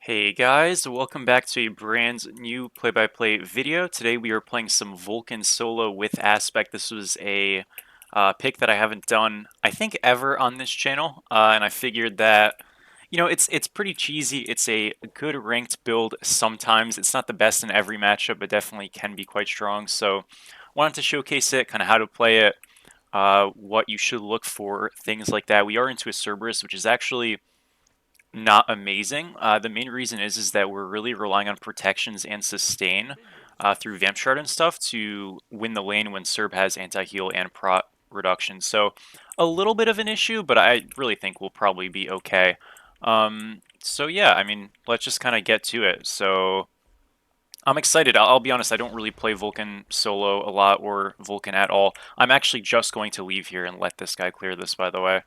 Hey guys, welcome back to a brand new play-by-play video. Today we are playing some Vulcan solo with Aspect. This was a pick that I haven't done, I think, ever on this channel, and I figured that, it's pretty cheesy. It's a good ranked build sometimes. It's not the best in every matchup, but definitely can be quite strong. So wanted to showcase it, kind of how to play it, what you should look for, things like that. We are into a Cerberus, which is actually not amazing. The main reason is that we're really relying on protections and sustain through Vamp Shard and stuff to win the lane when Serb has anti-heal and prot reduction. So a little bit of an issue, but I really think we'll probably be okay. So yeah, I mean, let's just kind of get to it. So I'm excited. I'll be honest, I don't really play Vulcan solo a lot or Vulcan at all. I'm actually just going to leave here and let this guy clear this, by the way.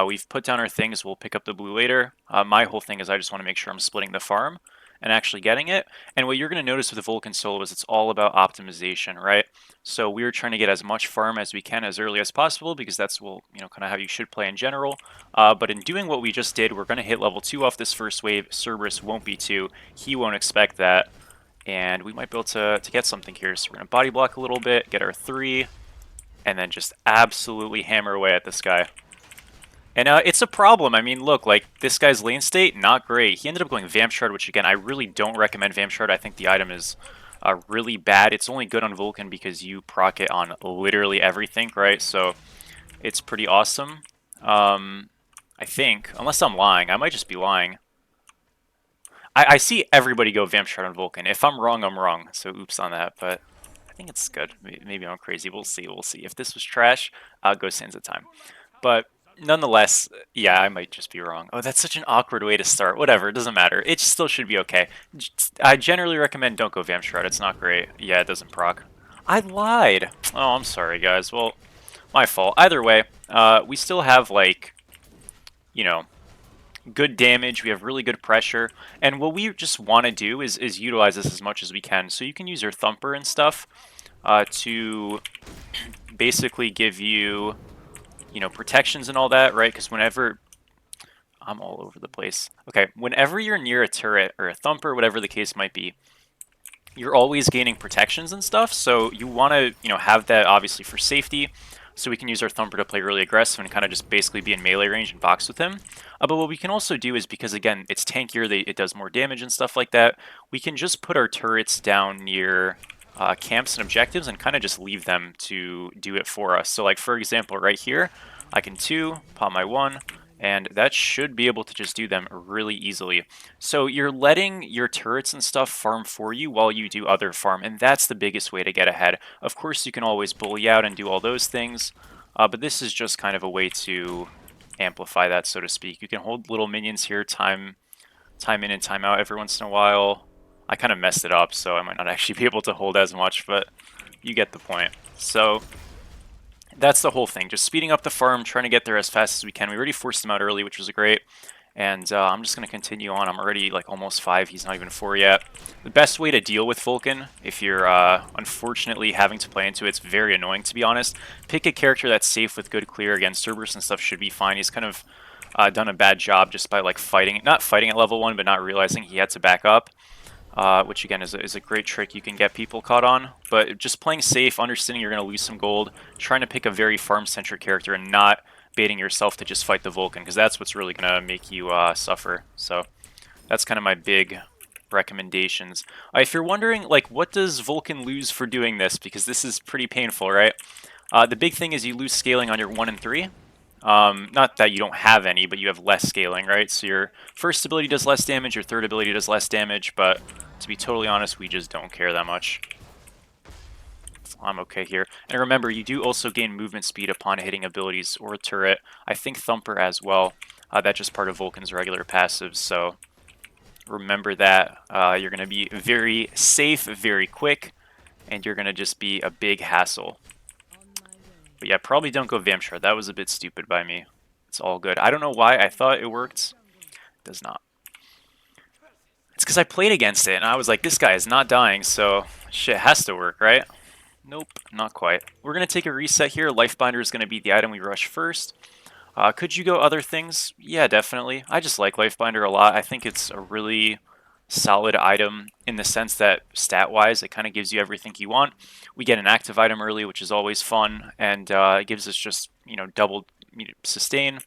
We've put down our things. We'll pick up the blue later. My whole thing is I just want to make sure I'm splitting the farm and actually getting it. And what you're going to notice with the Vulcan solo is it's all about optimization, right? So we're trying to get as much farm as we can as early as possible because that's, well, kind of how you should play in general. But in doing what we just did, we're going to hit level 2 off this first wave. Cerberus won't be 2. He won't expect that. And we might be able to get something here. So we're going to body block a little bit, get our 3, and then just absolutely hammer away at this guy. And it's a problem. I mean, look, like, this guy's lane state, not great. He ended up going Vamp Shard, which, again, I really don't recommend Vamp Shard. I think the item is really bad. It's only good on Vulcan because you proc it on literally everything, right? So it's pretty awesome. I think, unless I'm lying. I might just be lying. I see everybody go Vamp Shard on Vulcan. If I'm wrong, I'm wrong. So oops on that, but I think it's good. Maybe I'm crazy. We'll see. We'll see. If this was trash, I'll go Sands of Time. But nonetheless, yeah, I might just be wrong. Oh, that's such an awkward way to start. Whatever, it doesn't matter. It still should be okay. I generally recommend don't go Vamp Shroud. It's not great. Yeah, it doesn't proc. I lied. Oh, I'm sorry, guys. Well, my fault. Either way, we still have, like, good damage. We have really good pressure. And what we just want to do is utilize this as much as we can. So you can use your Thumper and stuff to basically give you protections and all that, right? Because whenever I'm all over the place. Okay, whenever you're near a turret or a thumper, whatever the case might be, you're always gaining protections and stuff. So you want to, have that obviously for safety. So we can use our thumper to play really aggressive and kind of just basically be in melee range and box with him. But what we can also do is, because again, it's tankier, it does more damage and stuff like that, we can just put our turrets down near camps and objectives and kind of just leave them to do it for us. So like, for example, right here, I can 2, pop my 1, and that should be able to just do them really easily. So you're letting your turrets and stuff farm for you while you do other farm, and that's the biggest way to get ahead. Of course, you can always bully out and do all those things, but this is just kind of a way to amplify that, so to speak. You can hold little minions here, time in and time out every once in a while. I kind of messed it up, so I might not actually be able to hold as much, but you get the point. So that's the whole thing. Just speeding up the farm, trying to get there as fast as we can. We already forced him out early, which was great. And I'm just going to continue on. I'm already like almost 5. He's not even 4 yet. The best way to deal with Vulcan, if you're unfortunately having to play into it, it's very annoying, to be honest. Pick a character that's safe with good clear. Again, Cerberus and stuff should be fine. He's kind of done a bad job just by like not fighting at level 1, but not realizing he had to back up. Which again is a great trick you can get people caught on. But just playing safe, understanding you're going to lose some gold, trying to pick a very farm-centric character and not baiting yourself to just fight the Vulcan, because that's what's really going to make you suffer. So that's kind of my big recommendations. If you're wondering, like, what does Vulcan lose for doing this? Because this is pretty painful, right? The big thing is you lose scaling on your 1 and 3. Not that you don't have any, but you have less scaling, right? So your first ability does less damage, your third ability does less damage, but to be totally honest, we just don't care that much. I'm okay here. And remember, you do also gain movement speed upon hitting abilities or a turret. I think Thumper as well. That's just part of Vulcan's regular passives, so remember that. You're going to be very safe, very quick, and you're going to just be a big hassle. But yeah, probably don't go Vamp Shard. That was a bit stupid by me. It's all good. I don't know why I thought it worked. It does not. It's because I played against it, and I was like, this guy is not dying, so shit has to work, right? Nope, not quite. We're going to take a reset here. Lifebinder is going to be the item we rush first. Could you go other things? Yeah, definitely. I just like Lifebinder a lot. I think it's a really solid item in the sense that stat-wise, it kind of gives you everything you want. We get an active item early, which is always fun, and it gives us just, double sustain,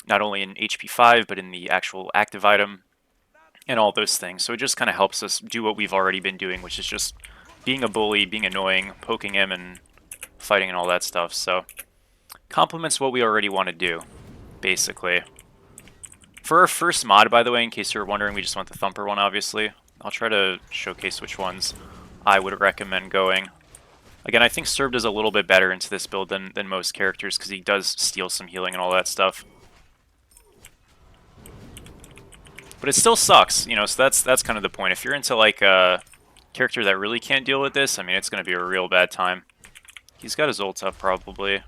not only in HP 5, but in the actual active item, and all those things. So it just kind of helps us do what we've already been doing, which is just being a bully, being annoying, poking him, and fighting and all that stuff. So complements what we already want to do, basically. For our first mod, by the way, in case you were wondering, we just want the Thumper one, obviously. I'll try to showcase which ones I would recommend going. Again, I think Serb does a little bit better into this build than most characters, because he does steal some healing and all that stuff. But it still sucks, so that's kind of the point. If you're into, like, a character that really can't deal with this, I mean, it's going to be a real bad time. He's got his ult up, probably.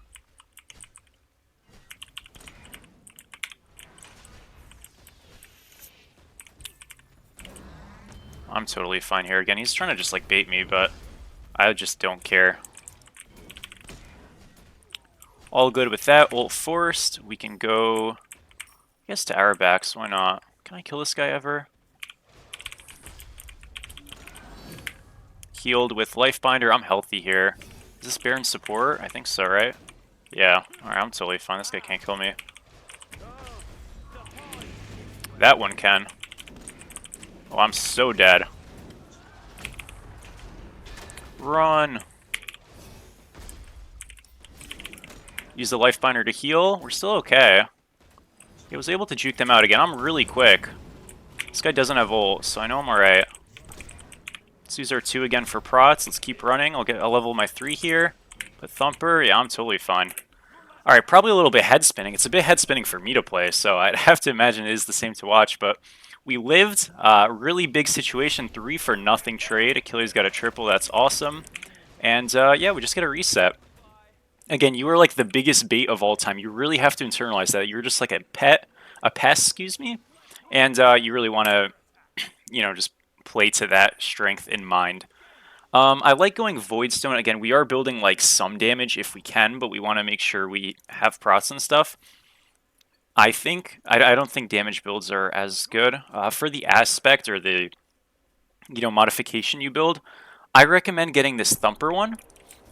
I'm totally fine here. Again, he's trying to just, like, bait me, but I just don't care. All good with that. Ult forced. We can go, I guess, to our backs. Why not? Can I kill this guy ever? Healed with Lifebinder. I'm healthy here. Is this Baron support? I think so, right? Yeah. Alright, I'm totally fine. This guy can't kill me. That one can. Oh, I'm so dead. Run! Use the Lifebinder to heal. We're still okay. He was able to juke them out again. I'm really quick. This guy doesn't have ult, so I know I'm alright. Let's use our 2 again for prots. Let's keep running. I'll level my 3 here. But Thumper, yeah, I'm totally fine. Alright, probably a little bit head spinning. It's a bit head spinning for me to play, so I'd have to imagine it is the same to watch, but we lived. Really big situation, 3 for nothing trade. Achilles got a triple, that's awesome. And yeah, we just get a reset. Again, you are like the biggest bait of all time. You really have to internalize that. You're just like a pest, excuse me. And you really want to, just play to that strength in mind. I like going Voidstone. Again, we are building like some damage if we can, but we want to make sure we have prots and stuff. I don't think damage builds are as good. For the aspect or the, modification you build, I recommend getting this Thumper one.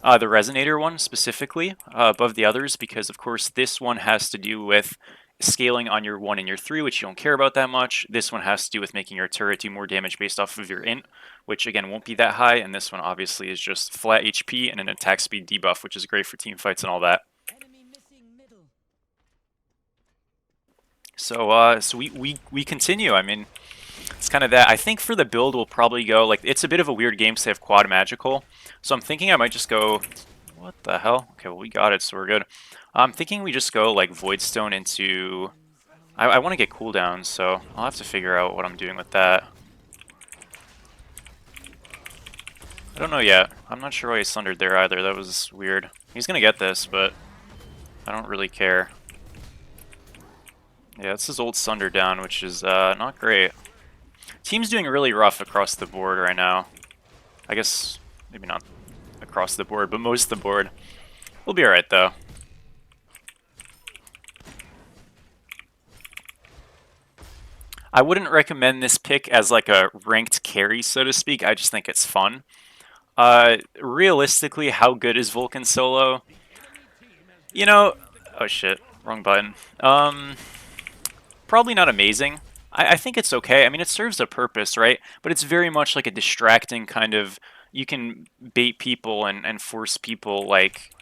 The Resonator one specifically, above the others, because of course this one has to do with scaling on your 1 and your 3, which you don't care about that much. This one has to do with making your turret do more damage based off of your int, which again won't be that high, and this one obviously is just flat HP and an attack speed debuff, which is great for team fights and all that. So we continue. I mean, it's kind of that. I think for the build we'll probably go, like, it's a bit of a weird game because they have quad magical. So I'm thinking I might just go, what the hell? Okay, well we got it, so we're good. I'm thinking we just go like Voidstone into, I want to get cooldowns, so I'll have to figure out what I'm doing with that. I don't know yet. I'm not sure why he sundered there either. That was weird. He's gonna get this, but I don't really care. Yeah, it's his old Sunder down, which is not great. Team's doing really rough across the board right now. I guess maybe not across the board, but most of the board. We'll be alright though. I wouldn't recommend this pick as like a ranked carry, so to speak. I just think it's fun. Realistically, how good is Vulcan solo? Oh shit, wrong button. Probably not amazing. I think it's okay. I mean, it serves a purpose, right? But it's very much like a distracting kind of, you can bait people and force people like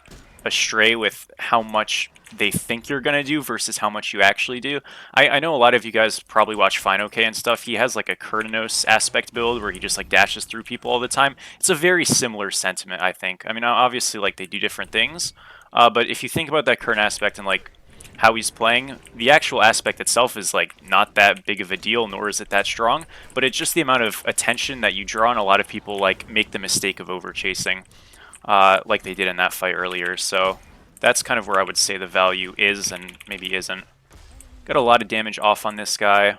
astray with how much they think you're gonna do versus how much you actually do. I know a lot of you guys probably watch FineOK and stuff. He has like a Kurtanos aspect build where he just like dashes through people all the time. It's a very similar sentiment, I think. I mean, obviously like they do different things, but if you think about that current aspect and like how he's playing, the actual aspect itself is like not that big of a deal, nor is it that strong, but it's just the amount of attention that you draw, and a lot of people like make the mistake of over chasing, like they did in that fight earlier. So that's kind of where I would say the value is and maybe isn't. Got a lot of damage off on this guy.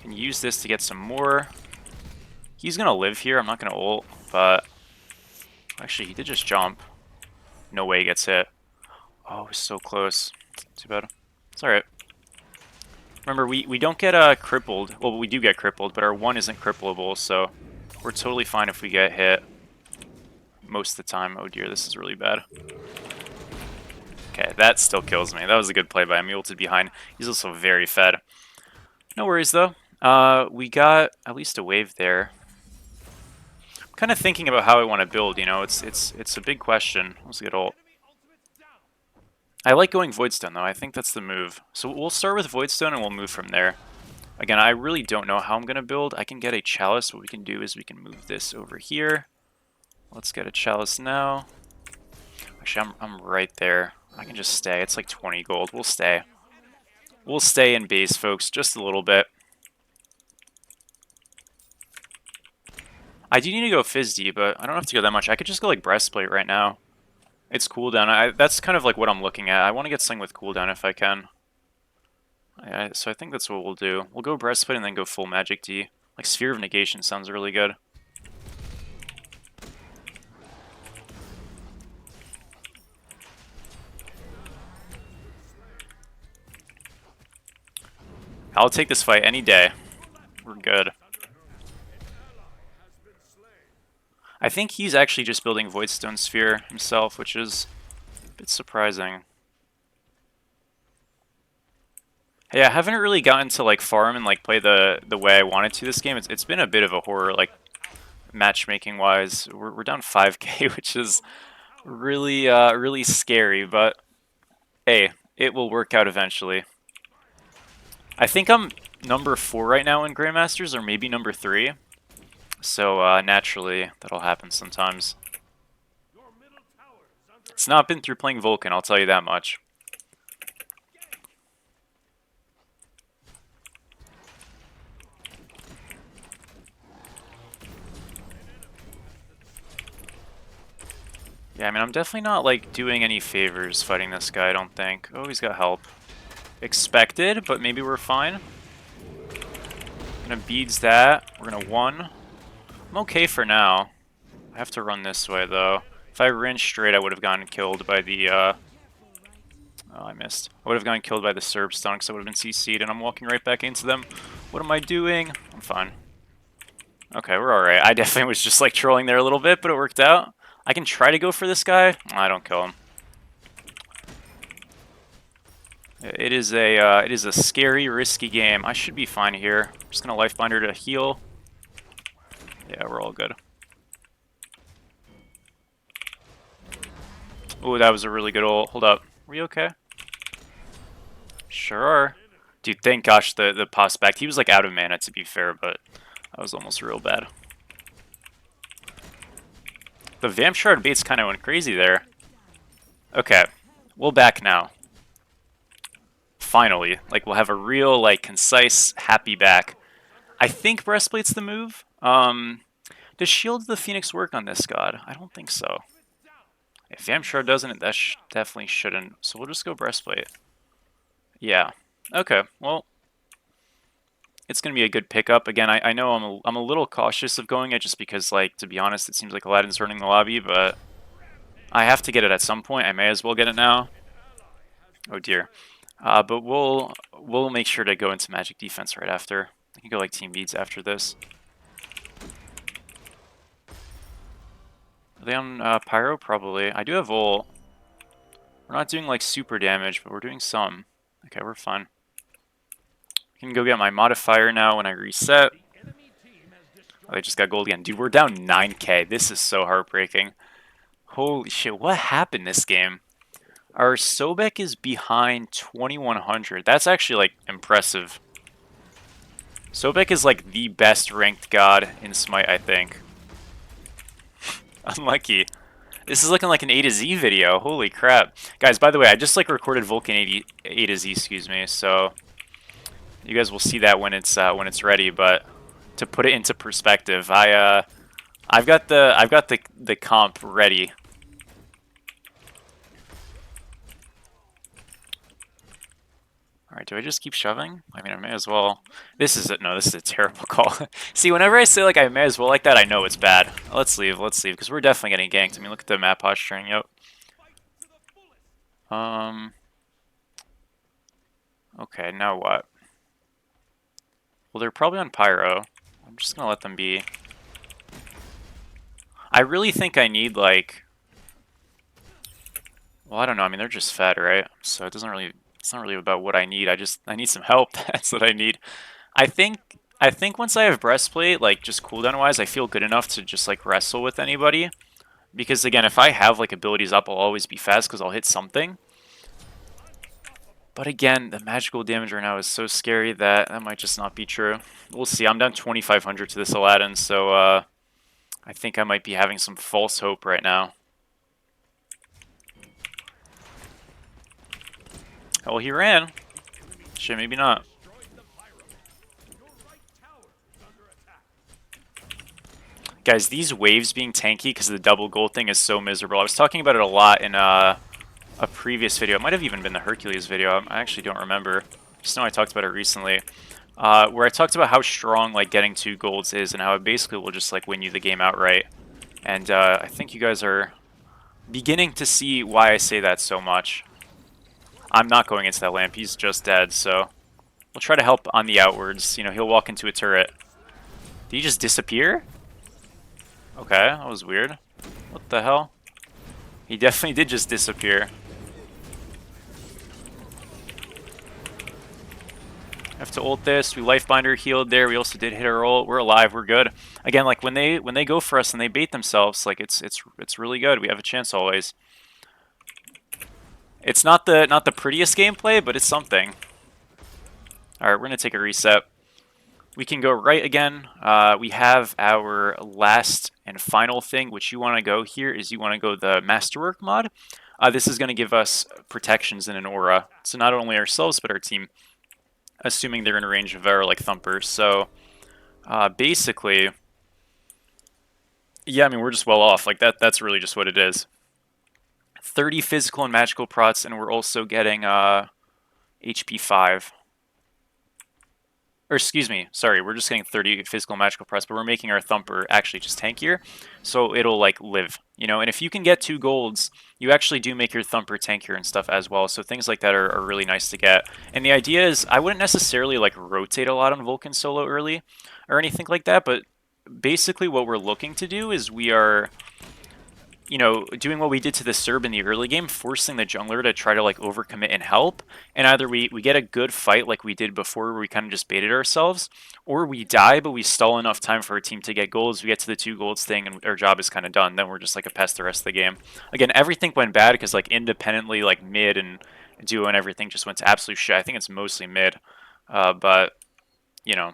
Can use this to get some more. He's gonna live here. I'm not gonna ult, but actually he did just jump. No way he gets hit. Oh, so close. Too bad. It's alright. Remember, we don't get crippled. Well, we do get crippled, but our 1 isn't crippleable, so we're totally fine if we get hit most of the time. Oh dear, this is really bad. Okay, that still kills me. That was a good play by him. He ulted behind. He's also very fed. No worries, though. We got at least a wave there. I'm kind of thinking about how I want to build, you know? It's a big question. Let's get ult. I like going Voidstone, though. I think that's the move. So we'll start with Voidstone, and we'll move from there. Again, I really don't know how I'm going to build. I can get a Chalice. What we can do is we can move this over here. Let's get a Chalice now. Actually, I'm right there. I can just stay. It's like 20 gold. We'll stay. We'll stay in base, folks, just a little bit. I do need to go Fizzy, but I don't have to go that much. I could just go like Breastplate right now. It's cooldown. That's kind of like what I'm looking at. I want to get something with cooldown if I can. So I think that's what we'll do. We'll go Breastplate and then go full Magic D. Like Sphere of Negation sounds really good. I'll take this fight any day. We're good. I think he's actually just building Voidstone Sphere himself, which is a bit surprising. Hey, I haven't really gotten to like farm and like play the way I wanted to this game. It's been a bit of a horror, like matchmaking wise. We're down 5k, which is really really scary, but hey, it will work out eventually. I think I'm number 4 right now in Grandmasters, or maybe number 3. So naturally, that'll happen sometimes. It's not been through playing Vulcan, I'll tell you that much. Yeah, I mean, I'm definitely not, like, doing any favors fighting this guy, I don't think. Oh, he's got help. Expected, but maybe we're fine. Gonna beads that. We're gonna 1. I'm okay for now. I have to run this way, though. If I ran straight, I would have gotten killed by the, Oh, I missed. I would have gotten killed by the Serb stun, because I would have been CC'd, and I'm walking right back into them. What am I doing? I'm fine. Okay, we're alright. I definitely was just, like, trolling there a little bit, but it worked out. I can try to go for this guy. I don't kill him. It is a scary, risky game. I should be fine here. I'm just gonna Lifebinder to heal. Yeah, we're all good. Ooh, that was a really good ult. Hold up. Are we okay? Sure are. Dude, thank gosh the pos back. He was like out of mana, to be fair, but that was almost real bad. The Vamp Shard baits kind of went crazy there. Okay, we'll back now. Finally. Like, we'll have a real, like, concise, happy back. I think Breastplate's the move. Does Shield of the Phoenix work on this god? I don't think so. If Vamp Shard doesn't, that definitely shouldn't. So we'll just go Breastplate. Yeah. Okay, well, it's going to be a good pickup. Again, I know I'm a little cautious of going it just because, like, to be honest, it seems like Aladdin's running the lobby, but I have to get it at some point. I may as well get it now. Oh dear. But we'll make sure to go into Magic Defense right after. I can go like Team Beads after this. Are they on Pyro? Probably. I do have ult. We're not doing like super damage, but we're doing some. Okay, we're fine. I can go get my modifier now when I reset. Oh, I just got gold again. Dude, we're down 9k. This is so heartbreaking. Holy shit, what happened this game? Our Sobek is behind 2100. That's actually, like, impressive. Sobek is, like, the best ranked god in Smite, I think. Unlucky. This is looking like an A to Z video. Holy crap. Guys, by the way, I just, like, recorded Vulcan A to Z, excuse me, so you guys will see that when it's ready, but to put it into perspective, I've got the comp ready. Alright, do I just keep shoving? I mean, I may as well. This is a terrible call. See, whenever I say, like, I may as well like that, I know it's bad. Let's leave, because we're definitely getting ganked. I mean, look at the map posturing, yep. Okay, now what? Well, they're probably on Pyro. I'm just gonna let them be. I really think I need, like... Well, I don't know. I mean, they're just fed, right? So it doesn't really... It's not really about what I need. I need some help. That's what I need. I think once I have breastplate, like just cooldown wise, I feel good enough to just like wrestle with anybody. Because again, if I have like abilities up, I'll always be fast because I'll hit something. But again, the magical damage right now is so scary that that might just not be true. We'll see. I'm down 2,500 to this Aladdin, so I think I might be having some false hope right now. Oh, he ran. Shit, maybe not. Guys, these waves being tanky because of the double gold thing is so miserable. I was talking about it a lot in a previous video. It might have even been the Hercules video. I actually don't remember. Just know I talked about it recently. Where I talked about how strong like getting 2 golds is and how it basically will just like win you the game outright. And I think you guys are beginning to see why I say that so much. I'm not going into that lamp. He's just dead, so we'll try to help on the outwards. You know, he'll walk into a turret. Did he just disappear? Okay, that was weird. What the hell? He definitely did just disappear. Have to ult this. We lifebinder healed there. We also did hit our ult. We're alive. We're good. Again, like when they go for us and they bait themselves, like it's really good. We have a chance always. It's not the prettiest gameplay, but it's something. All right, we're gonna take a reset. We can go right again. We have our last and final thing, which you want to go here is you want to go the Masterwork mod. This is going to give us protections and an aura. So not only ourselves, but our team, assuming they're in range of our like thumpers. So basically, yeah, I mean, we're just well off. Like that's really just what it is. 30 physical and magical prots, and we're also getting HP 5. Or excuse me, sorry, we're just getting 30 physical magical press, but we're making our thumper actually just tankier, so it'll like live, you know. And if you can get 2 golds, you actually do make your thumper tankier and stuff as well. So things like that are really nice to get. And the idea is, I wouldn't necessarily like rotate a lot on Vulcan solo early or anything like that, but basically what we're looking to do is we are, you know, doing what we did to the Serb in the early game, forcing the jungler to try to like overcommit and help, and either we get a good fight like we did before where we kind of just baited ourselves, or we die but we stall enough time for our team to get golds, we get to the 2 golds thing and our job is kind of done, then we're just like a pest the rest of the game. Again, everything went bad because like independently like mid and duo and everything just went to absolute shit. I think it's mostly mid, but you know,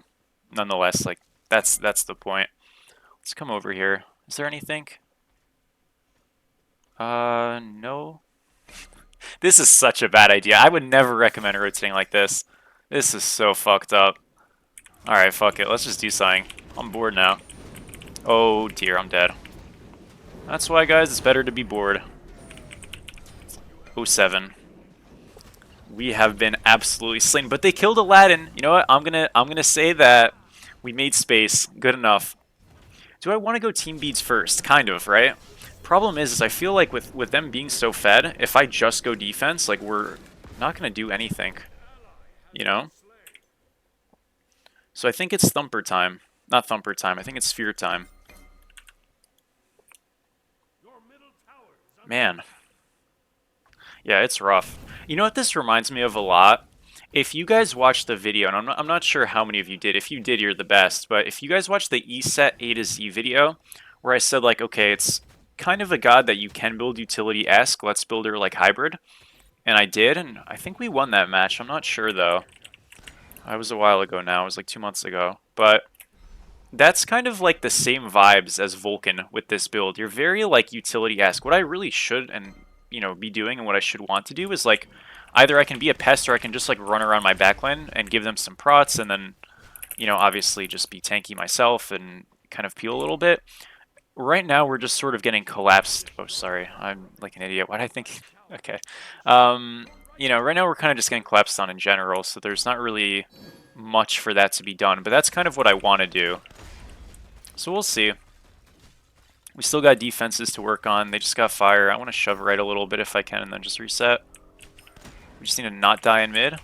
nonetheless, like that's the point. Let's come over here. Is there anything? No. This is such a bad idea. I would never recommend rotating like this. This is so fucked up. Alright, fuck it. Let's just do something. I'm bored now. Oh dear, I'm dead. That's why, guys, it's better to be bored. 07. We have been absolutely slain, but they killed Aladdin. You know what? I'm gonna say that we made space. Good enough. Do I want to go team beads first? Kind of, right? Problem is I feel like with them being so fed, if I just go defense, like we're not gonna do anything, you know. So I think it's thumper time, not thumper time. I think it's sphere time. Man, yeah, it's rough. You know what this reminds me of a lot? If you guys watched the video, and I'm not sure how many of you did. If you did, you're the best. But if you guys watched the ESET A to Z video, where I said like, okay, it's kind of a god that you can build utility-esque. Let's build her like hybrid. And I did, and I think we won that match. I'm not sure, though. I was a while ago now. It was like 2 months ago. But that's kind of like the same vibes as Vulcan with this build. You're very like utility-esque. What I really should and, you know, be doing and what I should want to do is like either I can be a pest or I can just like run around my backline and give them some prots and then, you know, obviously just be tanky myself and kind of peel a little bit. Right now, we're just sort of getting collapsed. Oh, sorry. I'm like an idiot. Why did I think? Okay. You know, right now we're kind of just getting collapsed on in general, so there's not really much for that to be done. But that's kind of what I want to do. So we'll see. We still got defenses to work on. They just got fire. I want to shove right a little bit if I can and then just reset. We just need to not die in mid.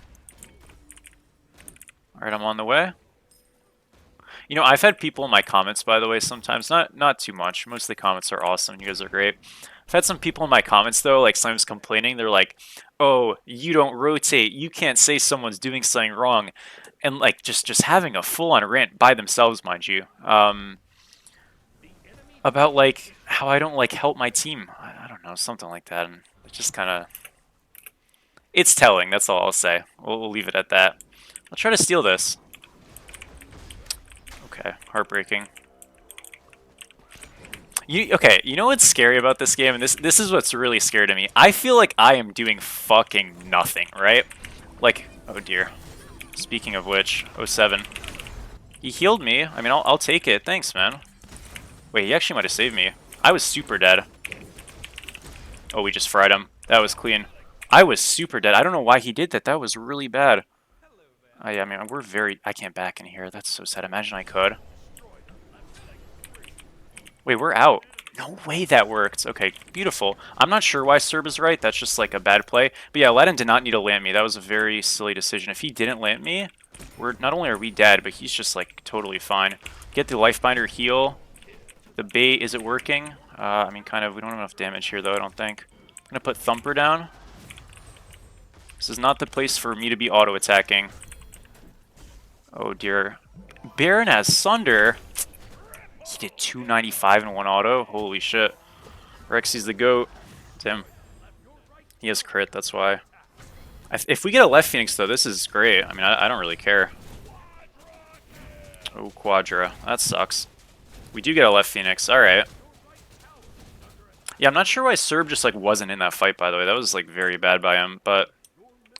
Alright, I'm on the way. You know, I've had people in my comments, by the way, sometimes, not too much. Most of the comments are awesome. You guys are great. I've had some people in my comments, though, like, sometimes complaining. They're like, oh, you don't rotate. You can't say someone's doing something wrong. And, like, just having a full-on rant by themselves, mind you. About, like, how I don't, like, help my team. I don't know, something like that. And it just kind of... It's telling, that's all I'll say. We'll leave it at that. I'll try to steal this. Okay, heartbreaking. Okay, you know what's scary about this game? And this is what's really scary to me. I feel like I am doing fucking nothing, right? Like, oh dear. Speaking of which, oh 07. He healed me. I mean, I'll take it. Thanks, man. Wait, he actually might have saved me. I was super dead. Oh, we just fried him. That was clean. I was super dead. I don't know why he did that. That was really bad. Oh, yeah, I mean, we're very... I can't back in here. That's so sad. Imagine I could. Wait, we're out. No way that worked. Okay, beautiful. I'm not sure why Serb is right. That's just like a bad play. But yeah, Aladdin did not need to land me. That was a very silly decision. If he didn't land me, not only are we dead, but he's just like totally fine. Get the Lifebinder heal. The bait, is it working? I mean, kind of. We don't have enough damage here, though, I don't think. I'm going to put Thumper down. This is not the place for me to be auto-attacking. Oh, dear. Baron has Sunder. He did 295 in one auto. Holy shit. Rexy's the GOAT. Tim. He has crit, that's why. If we get a left Phoenix, though, this is great. I mean, I don't really care. Oh, Quadra. That sucks. We do get a left Phoenix. Alright. Yeah, I'm not sure why Serb just, like, wasn't in that fight, by the way. That was, like, very bad by him. But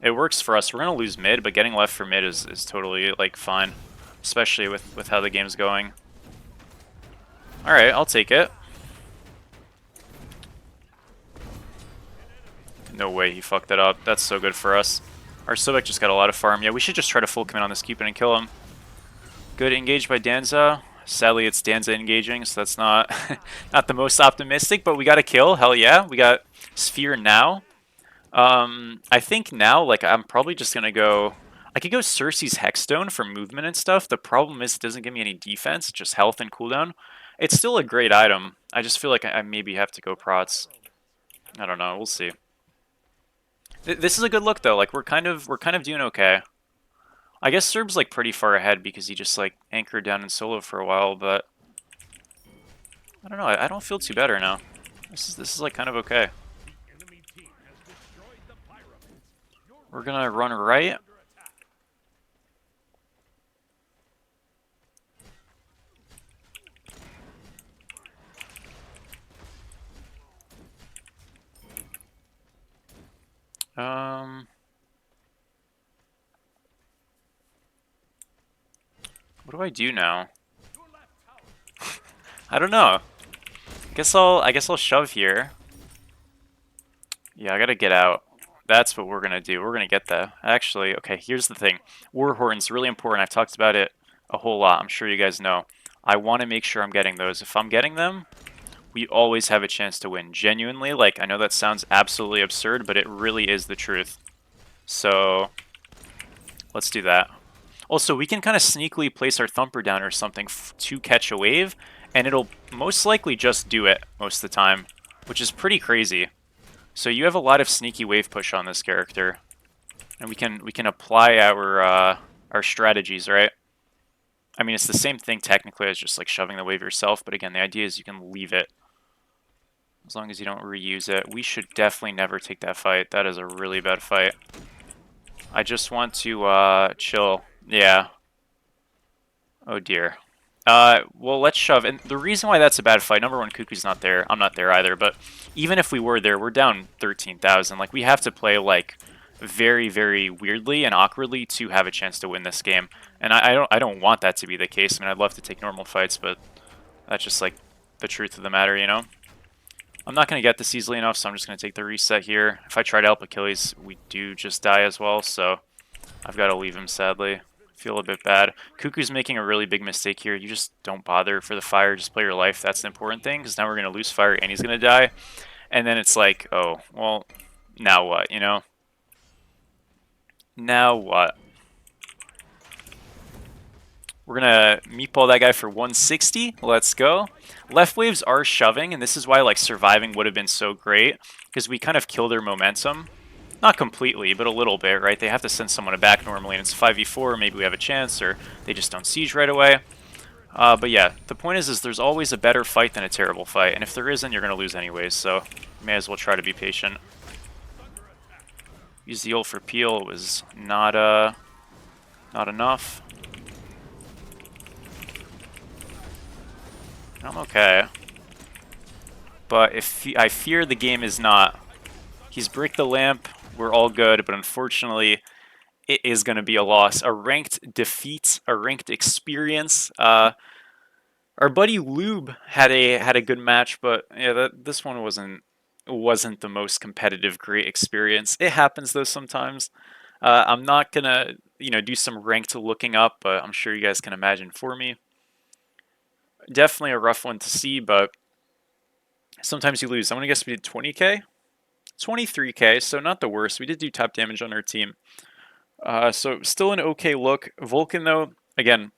it works for us. We're going to lose mid, but getting left for mid is totally, like, fine. Especially with how the game's going. Alright, I'll take it. No way he fucked it up. That's so good for us. Our Sobek just got a lot of farm. Yeah, we should just try to full commit on this Cupid and kill him. Good engage by Danza. Sadly, it's Danza engaging, so that's not not the most optimistic, but we got a kill. Hell yeah. We got Sphere now. I think now, like, I'm probably just going to go... I could go Cersei's Hexstone for movement and stuff. The problem is it doesn't give me any defense, just health and cooldown. It's still a great item. I just feel like I maybe have to go Prots. I don't know. We'll see. This is a good look, though. Like, we're kind of doing okay. I guess Serb's, like, pretty far ahead because he just, like, anchored down in solo for a while, but... I don't know. I don't feel too bad right now. This is like, kind of okay. We're gonna run right. What do I do now? I don't know. I guess I'll shove here. Yeah, I gotta get out. That's what we're gonna do. We're gonna get that. Actually, okay, here's the thing. Warhorn's really important. I've talked about it a whole lot. I'm sure you guys know. I want to make sure I'm getting those. If I'm getting them, we always have a chance to win. Genuinely, like, I know that sounds absolutely absurd, but it really is the truth. So, let's do that. Also, we can kind of sneakily place our Thumper down or something to catch a wave, and it'll most likely just do it most of the time, which is pretty crazy. So you have a lot of sneaky wave push on this character, and we can apply our strategies, right? I mean, it's the same thing technically as just like shoving the wave yourself, but again, the idea is you can leave it as long as you don't reuse it. We should definitely never take that fight. That is a really bad fight. I just want to chill. Yeah. Oh dear. Well, let's shove. And the reason why that's a bad fight, number one, Cuckoo's not there. I'm not there either. But even if we were there, we're down 13,000. Like, we have to play, like, very, very weirdly and awkwardly to have a chance to win this game. And I don't want that to be the case. I mean, I'd love to take normal fights, but that's just, like, the truth of the matter, you know? I'm not going to get this easily enough, so I'm just going to take the reset here. If I try to help Achilles, we do just die as well, so I've got to leave him, sadly. Feel a bit bad. Cuckoo's making a really big mistake here. You just don't bother for the fire. Just play your life. That's the important thing, because now we're going to lose fire and he's going to die. And then it's like, oh, well, now what, you know? Now what? We're gonna meatball that guy for 160. Let's go. Left waves are shoving, and this is why like surviving would have been so great, because we kind of kill their momentum. Not completely, but a little bit, right? They have to send someone back normally, and it's 5v4, maybe we have a chance, or they just don't siege right away. But yeah, the point is there's always a better fight than a terrible fight, and if there isn't, you're going to lose anyways, so you may as well try to be patient. Use the ult for peel, it was not enough. I'm okay. But if I fear the game is not. He's bricked the lamp, we're all good, but unfortunately, it is going to be a loss. A ranked defeat, a ranked experience. Our buddy Lube had a good match, but yeah, this one wasn't the most competitive, great experience. It happens though sometimes. I'm not gonna do some ranked looking up, but I'm sure you guys can imagine for me. Definitely a rough one to see, but sometimes you lose. I'm gonna guess we did 20k, 23k, so not the worst. We did do top damage on our team. So still an okay look. Vulcan though, again,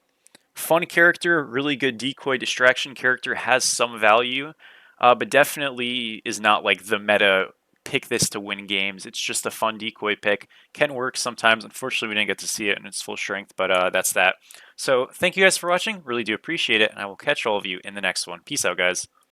fun character, really good decoy distraction character, has some value, but definitely is not like the meta pick this to win games. It's just a fun decoy pick. Can work sometimes. Unfortunately, we didn't get to see it in its full strength, but that's that. So thank you guys for watching. Really do appreciate it, and I will catch all of you in the next one. Peace out, guys.